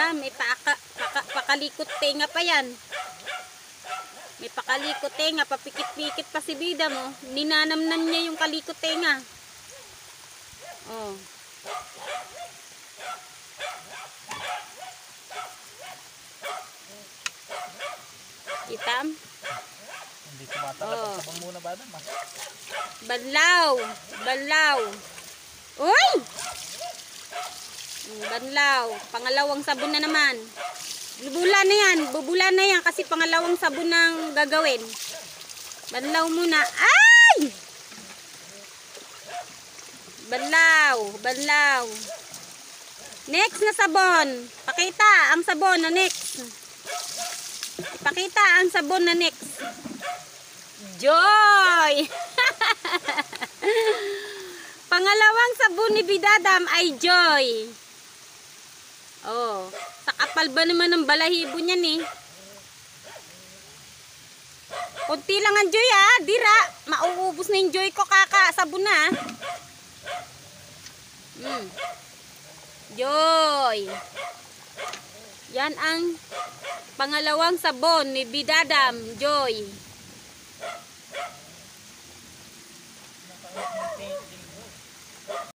Bida, may pakalikot tenga pa yan. May pakalikot tenga, papikit-pikit pa si Bida mo. Ninanamnam niya yung kalikot tenga. Oh. Itam? Hindi tumatagal sa sabang muna ba naman? Banlaw! Banlaw! Uy! Banlaw. Pangalawang sabon na naman. Bubula na yan. Bubula na yan kasi pangalawang sabon nang gagawin. Banlaw muna. Ay! Banlaw. Banlaw. Next na sabon. Pakita ang sabon na next. Pakita ang sabon na next. Joy! Pangalawang sabon ni Bidadam ay Joy. Oh, sa kapal ba naman ng balahibo niyan eh. Kunti lang ang Joy ha, dira. Mauubos na yung Joy ko kaka, sabon na. Joy. Yan ang pangalawang sabon ni Bidadam, Joy.